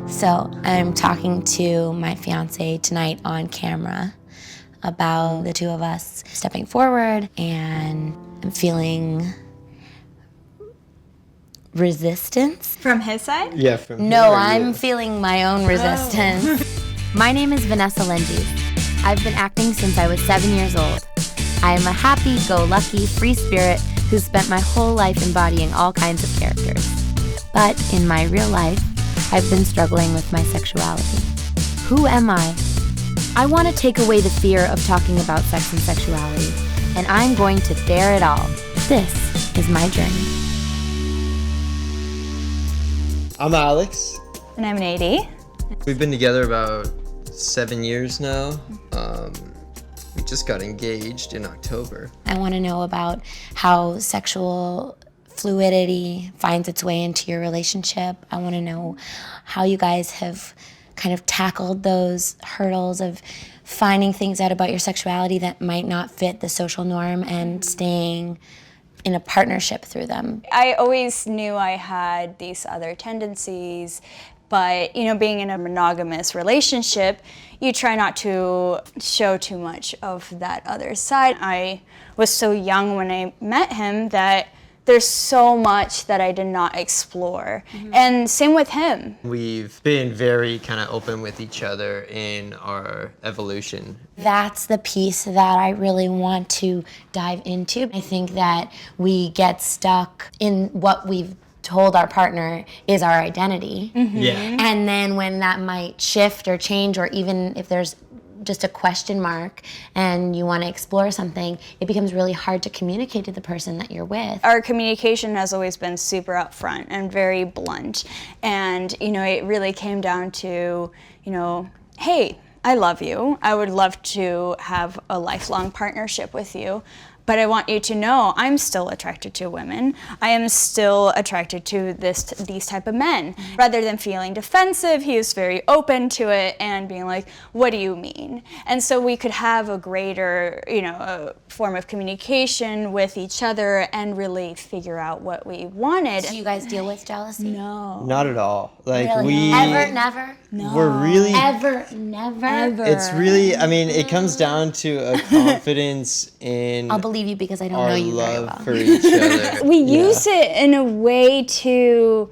So I'm talking to my fiancé tonight on camera about the two of us stepping forward, and I'm feeling resistance. From his side? Yeah, from him. No, or I'm you? feeling my own resistance. My name is Vanessa Lengies. I've been acting since I was 7 years old. I am a happy-go-lucky, free spirit who spent my whole life embodying all kinds of characters. But in my real life, I've been struggling with my sexuality. Who am I? I want to take away the fear of talking about sex and sexuality, and I'm going to dare it all. This is my journey. I'm Alex. And I'm Nadie. We've been together about 7 years now. We just got engaged in October. I want to know about how sexual fluidity finds its way into your relationship. I want to know how you guys have kind of tackled those hurdles of finding things out about your sexuality that might not fit the social norm and staying in a partnership through them. I always knew I had these other tendencies, but being in a monogamous relationship, you try not to show too much of that other side. I was so young when I met him that there's so much that I did not explore. And same with him. We've been very kind of open with each other in our evolution. That's the piece that I really want to dive into. I think that we get stuck in what we've told our partner is our identity. Yeah. And then when that might shift or change, or even if there's just a question mark and you want to explore something, it becomes really hard to communicate to the person that you're with. Our communication has always been super upfront and very blunt. And, it really came down to, hey, I love you. I would love to have a lifelong partnership with you. But I want you to know I'm still attracted to women. I am still attracted to these type of men. Rather than feeling defensive, he was very open to it and being like, what do you mean? And so we could have a greater, a form of communication with each other and really figure out what we wanted. Do you guys deal with jealousy? No. Not at all. Like Really? we Ever? Never? we're really Ever? Never? Ever. it's really it comes down to a confidence in I'll believe you because I don't know our you very love well. for each other. We use it in a way to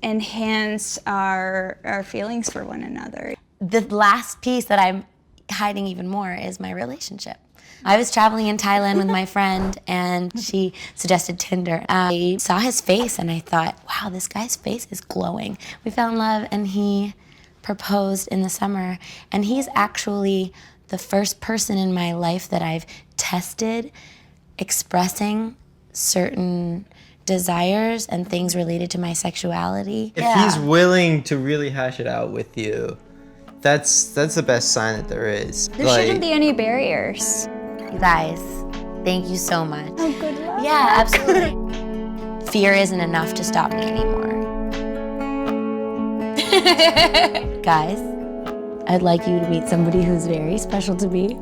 enhance our feelings for one another. The last piece that I'm hiding even more is my relationship. I was traveling in Thailand with my friend and she suggested Tinder. I saw his face and I thought, wow, this guy's face is glowing. We fell in love and he proposed in the summer, and he's actually the first person in my life that I've tested expressing certain desires and things related to my sexuality. If he's willing to really hash it out with you, that's the best sign that there is. There shouldn't be any barriers. You guys, thank you so much. Oh, good luck. Yeah, absolutely. Fear isn't enough to stop me anymore. Guys, I'd like you to meet somebody who's very special to me.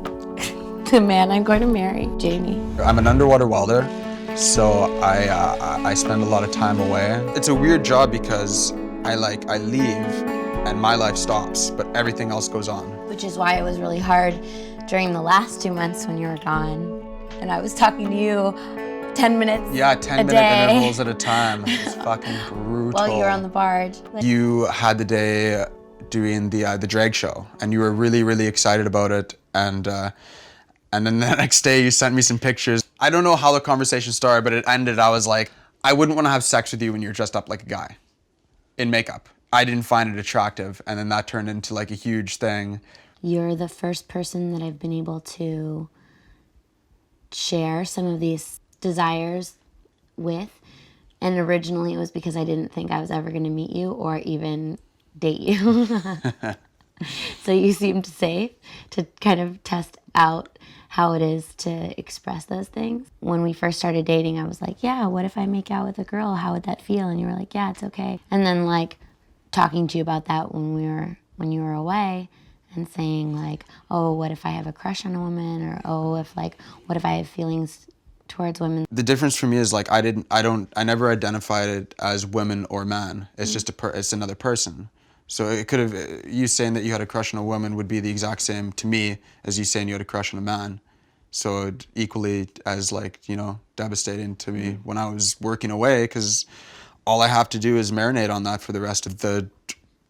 The man I'm going to marry, Jamie. I'm an underwater welder, so I spend a lot of time away. It's a weird job because I leave and my life stops, but everything else goes on. Which is why it was really hard during the last 2 months when you were gone. And I was talking to you 10 minutes Yeah, a 10-minute day. intervals at a time. It's fucking brutal. While you were on the barge. You had the day doing the drag show, and you were really, really excited about it, and then the next day you sent me some pictures. I don't know how the conversation started, but it ended. I was like, I wouldn't want to have sex with you when you're dressed up like a guy in makeup. I didn't find it attractive, and then that turned into like a huge thing. You're the first person that I've been able to share some of these desires with. And originally it was because I didn't think I was ever going to meet you or even date you. So you seemed safe to kind of test out how it is to express those things. When we first started dating, I was like, yeah, what if I make out with a girl? How would that feel? And you were like, yeah, it's okay. And then like talking to you about that when you were away, and saying like, oh, what if I have a crush on a woman? Or what if I have feelings towards women? The difference for me is like I never identified it as women or man. It's just it's another person. So it could have, you saying that you had a crush on a woman would be the exact same to me as you saying you had a crush on a man. So it equally as like, you know, devastating to me when I was working away, because all I have to do is marinate on that for the rest of the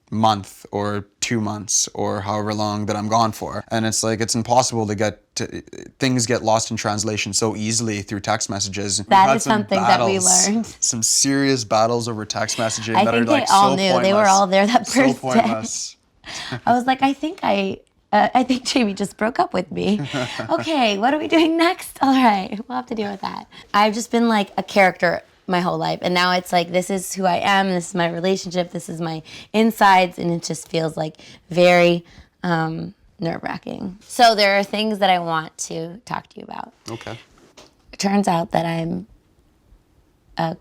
month or 2 months or however long that I'm gone for. And it's like, it's impossible to things get lost in translation so easily through text messages. That is something that we learned. Some serious battles over text messaging I that think are like they all so knew. pointless. They were all there that So first day. pointless. I was like, I think Jamie just broke up with me. Okay, what are we doing next? All right, we'll have to deal with that. I've just been like a character my whole life, and now it's like, this is who I am, this is my relationship, this is my insides, and it just feels like very nerve-wracking. So there are things that I want to talk to you about. Okay. It turns out that I'm a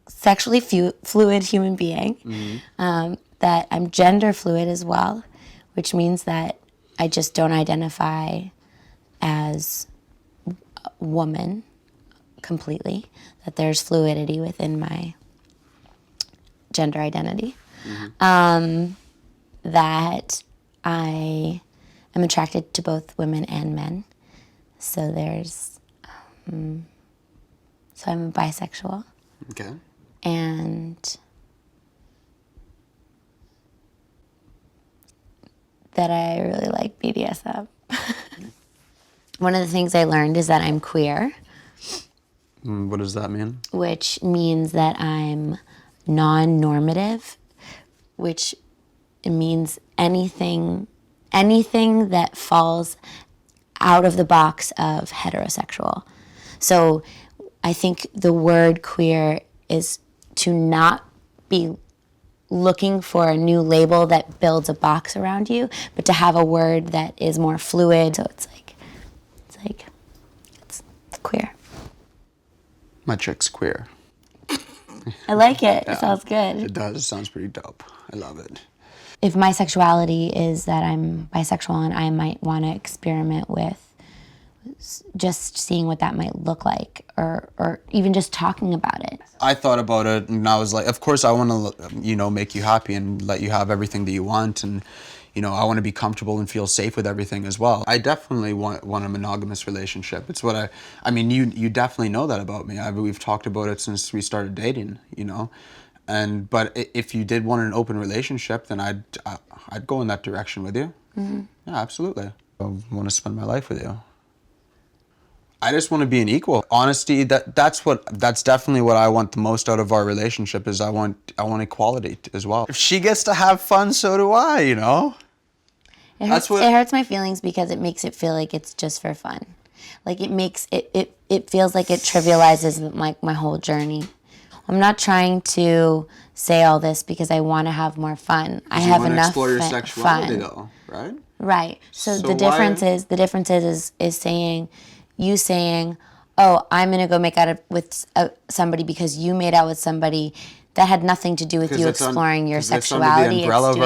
sexually fluid human being, that I'm gender fluid as well, which means that I just don't identify as a woman completely, that there's fluidity within my gender identity, that I am attracted to both women and men. So there's, so I'm bisexual. Okay. And that I really like BDSM. One of the things I learned is that I'm queer, What does that mean? which means that I'm non-normative, which means anything that falls out of the box of heterosexual. So I think the word queer is to not be looking for a new label that builds a box around you, but to have a word that is more fluid. So it's queer. My chick's queer. I like it. It sounds good. It does. It sounds pretty dope. I love it. If my sexuality is that I'm bisexual, and I might want to experiment with just seeing what that might look like, or even just talking about it. I thought about it, and I was like, of course I want to, you know, make you happy and let you have everything that you want, and you know, I want to be comfortable and feel safe with everything as well. I definitely want a monogamous relationship. It's what I mean, you definitely know that about me. We've talked about it since we started dating, you know. But if you did want an open relationship, then I'd go in that direction with you. Mm-hmm. Yeah, absolutely. I want to spend my life with you. I just want to be an equal. Honesty, that's definitely what I want the most out of our relationship. Is I want equality as well. If she gets to have fun, so do I, you know? It hurts my feelings because it makes it feel like it's just for fun. Like it feels like it trivializes like my whole journey. I'm not trying to say all this because I want to have more fun. I have enough fun. You want to explore your sexuality though, right? Right. So the difference is saying, oh, I'm gonna go make out with somebody because you made out with somebody. That had nothing to do with you exploring your sexuality. It's under the umbrella of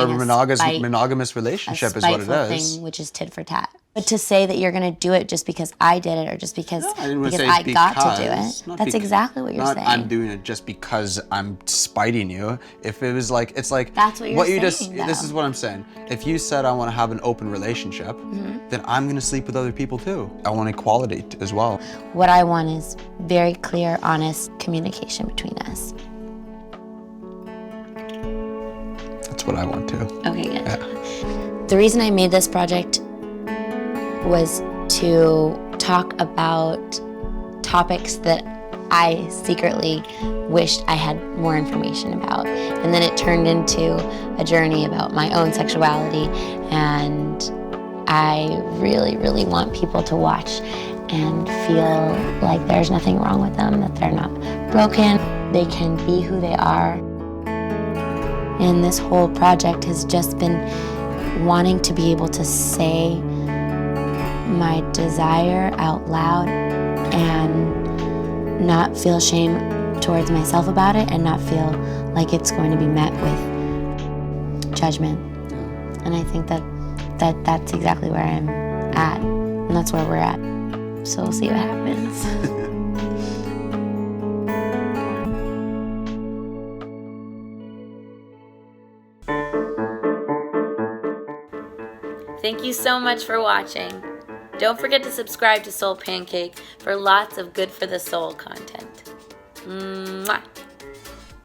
a monogamous relationship is what it is. Thing, which is tit for tat. But to say that you're going to do it just because I did it, or just because I got to do it, that's exactly what you're saying. I'm doing it just because I'm spiting you. If it was like, it's like that's what you're saying. This is what I'm saying. If you said I want to have an open relationship, then I'm going to sleep with other people too. I want equality as well. What I want is very clear, honest communication between us. That's what I want too. Okay, good. Yeah. The reason I made this project was to talk about topics that I secretly wished I had more information about. And then it turned into a journey about my own sexuality. And I really, really want people to watch and feel like there's nothing wrong with them, that they're not broken. They can be who they are. And this whole project has just been wanting to be able to say my desire out loud and not feel shame towards myself about it, and not feel like it's going to be met with judgment. And I think that's exactly where I'm at, and that's where we're at. So we'll see what happens. Thank you so much for watching. Don't forget to subscribe to SoulPancake for lots of good for the soul content. Mwah.